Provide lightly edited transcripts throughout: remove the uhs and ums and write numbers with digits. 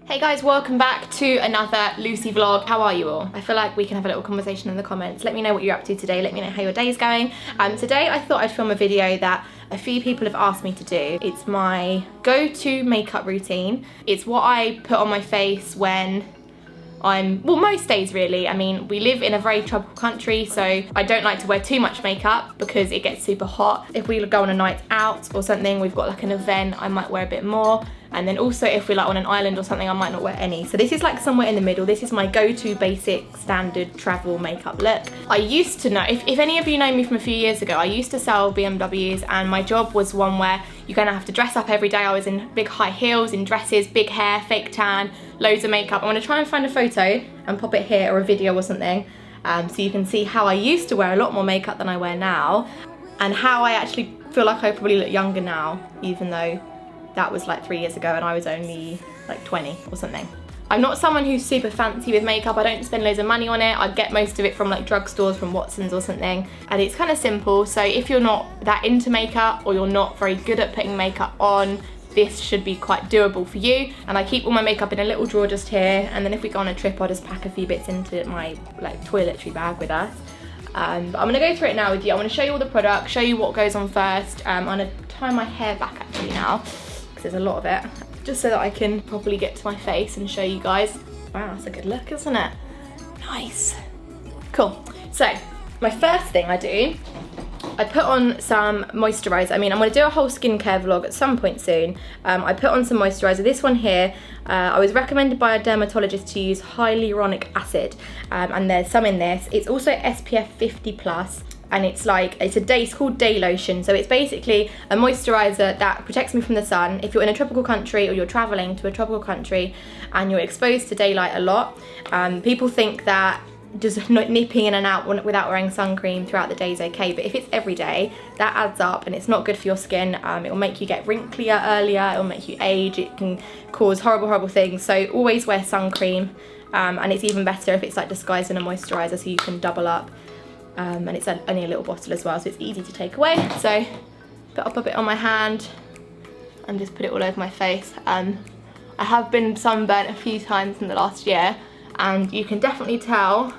Hey guys, welcome back to another Lucy vlog. How are you all? I feel like we can have a little conversation in the comments. Let me know what you're up to today. Let me know how your day's going. Today I thought I'd film a video that a few people have asked me to do. It's my go-to makeup routine. It's what I put on my face when well, most days really. I mean, we live in a very tropical country, so I don't like to wear too much makeup because it gets super hot. If we go on a night out or something, we've got like an event, I might wear a bit more. And then also if we're like on an island or something, I might not wear any. So this is like somewhere in the middle. This is my go-to basic standard travel makeup look. I used to know, if any of you know me from a few years ago, I used to sell BMWs and my job was one where you're gonna have to dress up every day. I was in big high heels, in dresses, big hair, fake tan, loads of makeup. I'm gonna try and find a photo and pop it here or a video or something so you can see how I used to wear a lot more makeup than I wear now and how I actually feel like I probably look younger now, even though that was like 3 years ago and I was only like 20 or something. I'm not someone who's super fancy with makeup. I don't spend loads of money on it. I get most of it from like drugstores, from Watson's or something. And it's kind of simple. So if you're not that into makeup or you're not very good at putting makeup on, this should be quite doable for you. And I keep all my makeup in a little drawer just here. And then if we go on a trip, I'll just pack a few bits into my like toiletry bag with us. But I'm gonna go through it now with you. I'm gonna show you all the products, show you what goes on first. I'm gonna tie my hair back actually now, there's a lot of it, just so that I can properly get to my face and show you guys. Wow, that's a good look, isn't it? Nice. Cool. So, my first thing I do, I put on some moisturiser. I mean, I'm going to do a whole skincare vlog at some point soon. I put on some moisturiser. This one here, I was recommended by a dermatologist to use hyaluronic acid, and there's some in this. It's also SPF 50+. And it's called day lotion. So it's basically a moisturizer that protects me from the sun. If you're in a tropical country or you're traveling to a tropical country and you're exposed to daylight a lot, people think that just not nipping in and out without wearing sun cream throughout the day is okay. But if it's every day, that adds up and it's not good for your skin. It will make you get wrinklier earlier, it will make you age, it can cause horrible, horrible things. So always wear sun cream. And it's even better if it's like disguised in a moisturizer so you can double up. And it's only a little bottle as well, so it's easy to take away. So put up a bit on my hand and just put it all over my face. I have been sunburnt a few times in the last year, and you can definitely tell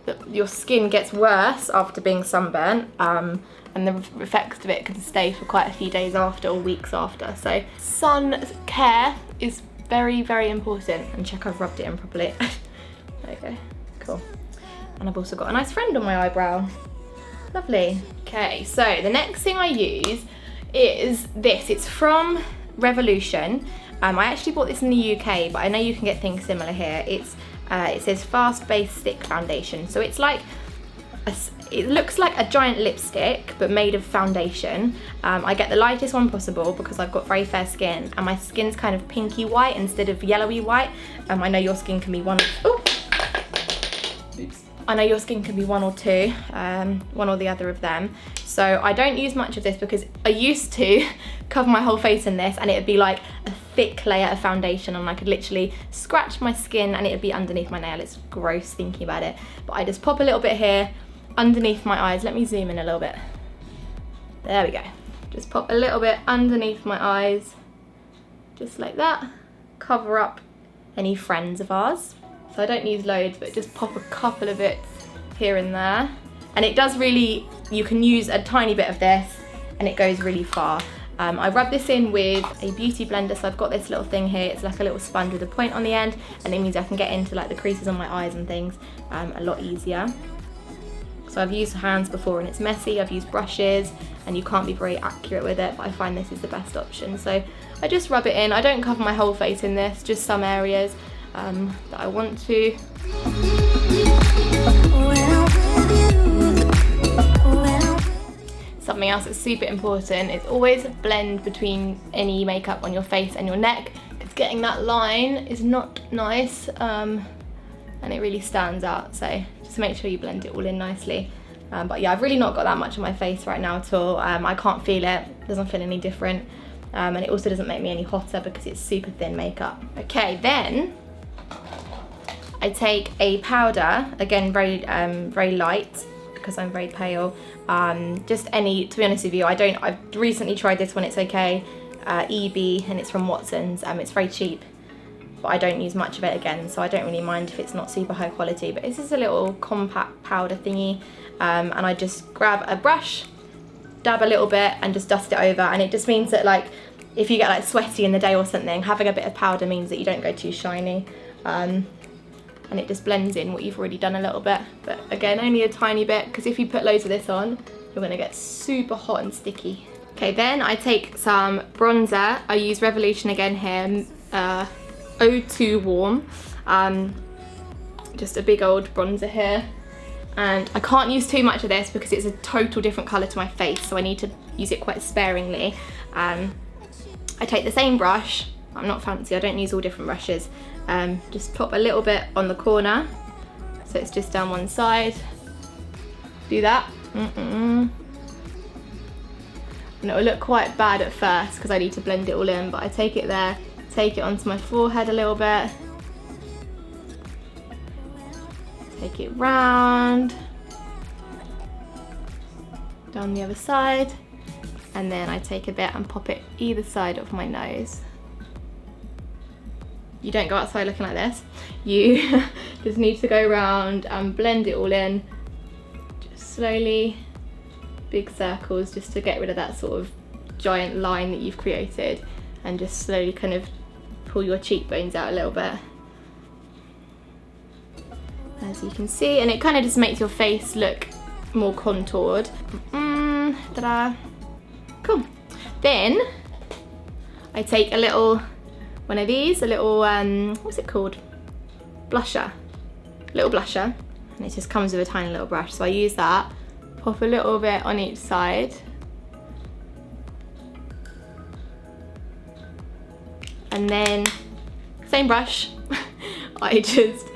that your skin gets worse after being sunburnt, and the effects of it can stay for quite a few days after or weeks after. So sun care is very, very important. And check I've rubbed it in properly. There you go, cool. And I've also got a nice friend on my eyebrow. Lovely. Okay, so the next thing I use is this. It's from Revolution. I actually bought this in the UK, but I know you can get things similar here. It says Fast Base Stick Foundation. So it's like, it looks like a giant lipstick, but made of foundation. I get the lightest one possible because I've got very fair skin, and my skin's kind of pinky white instead of yellowy white. I know your skin can be one or two, one or the other of them. So I don't use much of this because I used to cover my whole face in this and it would be like a thick layer of foundation and I could literally scratch my skin and it would be underneath my nail. It's gross thinking about it. But I just pop a little bit here underneath my eyes. Let me zoom in a little bit. There we go. Just pop a little bit underneath my eyes, just like that. Cover up any friends of ours. So I don't use loads, but just pop a couple of bits here and there. And it does really, you can use a tiny bit of this and it goes really far. I rub this in with a beauty blender, so I've got this little thing here. It's like a little sponge with a point on the end, and it means I can get into like the creases on my eyes and things a lot easier. So I've used hands before and it's messy. I've used brushes and you can't be very accurate with it, but I find this is the best option. So I just rub it in. I don't cover my whole face in this, just some areas that I want to. Something else that's super important is always blend between any makeup on your face and your neck, because getting that line is not nice and it really stands out. So just make sure you blend it all in nicely. But yeah, I've really not got that much on my face right now at all. I can't feel it, doesn't feel any different. And it also doesn't make me any hotter because it's super thin makeup. Okay, then I take a powder, again very light because I'm very pale. Just any, to be honest with you, I've recently tried this one, it's okay. EB, and it's from Watson's. It's very cheap. but I don't use much of it again, so I don't really mind if it's not super high quality. But this is a little compact powder thingy, and I just grab a brush, dab a little bit and just dust it over, and it just means that like if you get like sweaty in the day or something, having a bit of powder means that you don't go too shiny, and it just blends in what you've already done a little bit. But again, only a tiny bit, because if you put loads of this on, you're gonna get super hot and sticky. Okay, then I take some bronzer. I use Revolution again here, 02 Warm, just a big old bronzer here. And I can't use too much of this because it's a total different colour to my face, so I need to use it quite sparingly. I take the same brush. I'm not fancy, I don't use all different brushes. Just pop a little bit on the corner, so it's just down one side. Do that. And it'll look quite bad at first because I need to blend it all in, but I take it there, take it onto my forehead a little bit, take it round, down the other side, and then I take a bit and pop it either side of my nose. You don't go outside looking like this. You just need to go around and blend it all in, just slowly, big circles, just to get rid of that sort of giant line that you've created, and just slowly kind of pull your cheekbones out a little bit, as you can see, and it kind of just makes your face look more contoured. Ta-da! Cool. Then I take a little one of these, a little what's it called? Blusher. Little blusher, and it just comes with a tiny little brush. So I use that, pop a little bit on each side, and then same brush, I just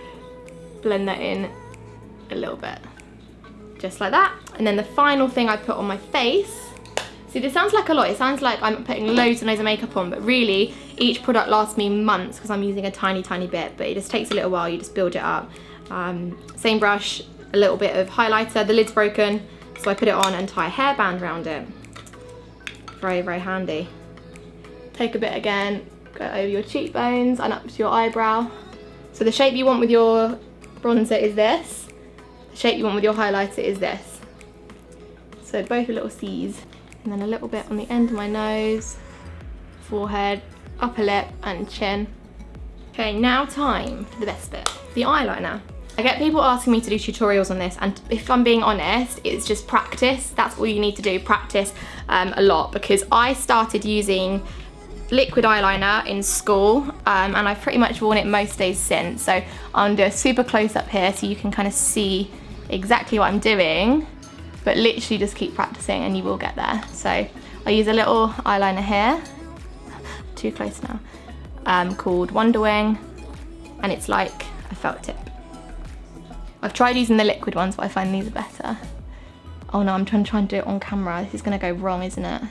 blend that in a little bit, just like that. And then the final thing I put on my face, see, this sounds like a lot, it sounds like I'm putting loads and loads of makeup on, but really each product lasts me months because I'm using a tiny bit, but it just takes a little while, you just build it up. Same brush, a little bit of highlighter, the lid's broken, so I put it on and tie a hairband around it. Very handy. Take a bit again, go over your cheekbones and up to your eyebrow. So the shape you want with your bronzer is this, the shape you want with your highlighter is this. So both are little C's. And then a little bit on the end of my nose, forehead, upper lip and chin. Okay, now time for the best bit, the eyeliner. I get people asking me to do tutorials on this, and if I'm being honest, it's just practice. That's all you need to do, practice a lot, because I started using liquid eyeliner in school, and I've pretty much worn it most days since. So I'm gonna do a super close up here so you can kind of see exactly what I'm doing, but literally just keep practicing and you will get there. So I use a little eyeliner here, too close now, called Wonder Wing, and it's like a felt tip. I've tried using the liquid ones, but I find these are better. Oh no, I'm trying to do it on camera. This is gonna go wrong, isn't it?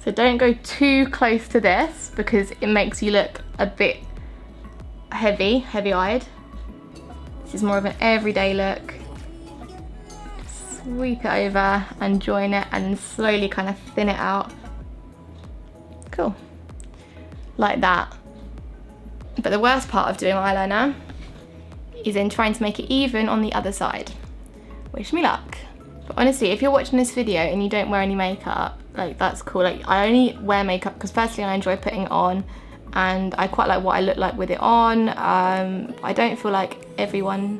So don't go too close to this because it makes you look a bit heavy-eyed. This is more of an everyday look. Just sweep it over and join it and slowly kind of thin it out. Cool. Like that. But the worst part of doing eyeliner is in trying to make it even on the other side. Wish me luck. But honestly, if you're watching this video and you don't wear any makeup, like that's cool. Like I only wear makeup because firstly I enjoy putting it on, and I quite like what I look like with it on. I don't feel like everyone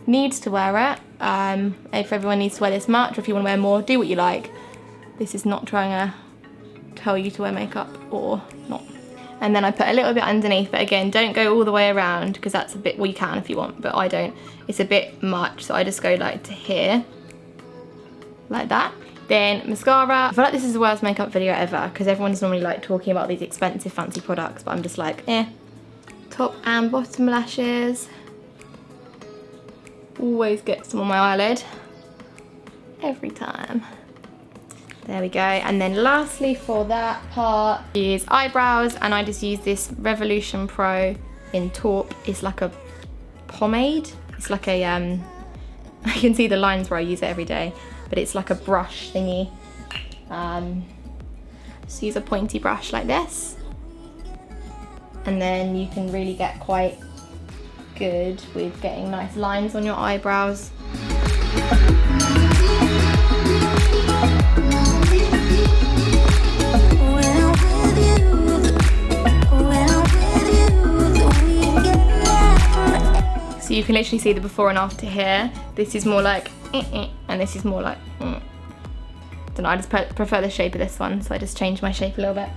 needs to wear it. If everyone needs to wear this much, or if you want to wear more, do what you like. This is not trying to tell you to wear makeup or not. And then I put a little bit underneath, but again, don't go all the way around because that's a bit, well you can if you want, but I don't. It's a bit much, so I just go like to here, like that. Then mascara. I feel like this is the worst makeup video ever because everyone's normally like talking about these expensive fancy products, but I'm just like, eh. Top and bottom lashes. Always get some on my eyelid. Every time. There we go. And then lastly for that part is eyebrows, and I just use this Revolution Pro in taupe. It's like a pomade. It's like a You can see the lines where I use it every day, but it's like a brush thingy. Just use a pointy brush like this, and then you can really get quite good with getting nice lines on your eyebrows. So you can literally see the before and after here. This is more like and this is more like don't know, I just prefer the shape of this one, so I just changed my shape a little bit.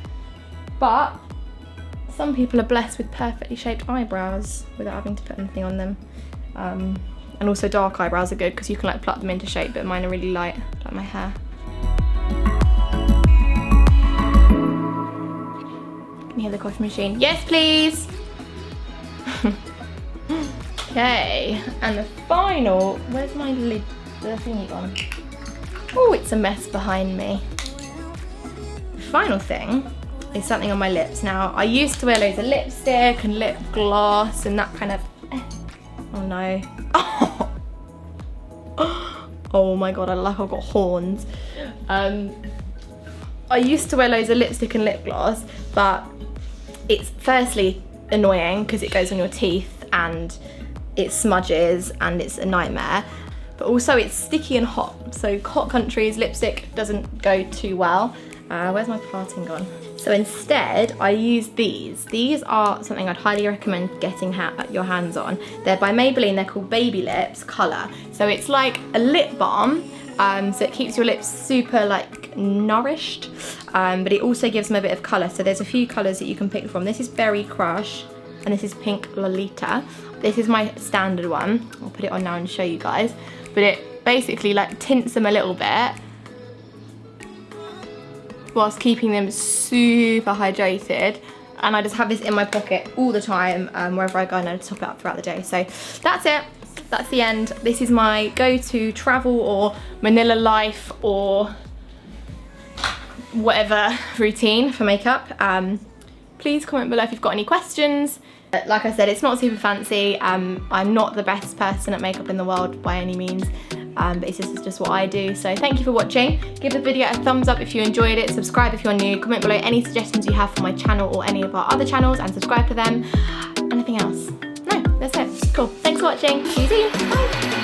But some people are blessed with perfectly shaped eyebrows without having to put anything on them. And also dark eyebrows are good because you can like pluck them into shape, but mine are really light, like my hair. Can you hear the coffee machine? Yes, please! Okay, and the final, where's my lid, the thingy gone? Oh, it's a mess behind me. The final thing is something on my lips. Now, I used to wear loads of lipstick and lip gloss and that kind of, oh no. Oh my god, I look like I've got horns. I used to wear loads of lipstick and lip gloss, but it's firstly annoying because it goes on your teeth and it smudges and it's a nightmare. But also it's sticky and hot. So hot countries, lipstick doesn't go too well. Where's my parting gone? So instead, I use these. These are something I'd highly recommend getting your hands on. They're by Maybelline, they're called Baby Lips Colour. So it's like a lip balm, so it keeps your lips super like nourished, but it also gives them a bit of colour. So there's a few colours that you can pick from. This is Berry Crush, and this is Pink Lolita. This is my standard one. I'll put it on now and show you guys. But it basically like tints them a little bit whilst keeping them super hydrated. And I just have this in my pocket all the time, wherever I go, and I top it up throughout the day. So that's it, that's the end. This is my go-to travel or Manila life or whatever routine for makeup. Please comment below if you've got any questions. Like I said, it's not super fancy. I'm not the best person at makeup in the world by any means, but it's just what I do. So thank you for watching. Give the video a thumbs up if you enjoyed it, subscribe if you're new, comment below any suggestions you have for my channel or any of our other channels and subscribe to them. Anything else? No, that's it. Cool. Thanks for watching. See you soon. Bye.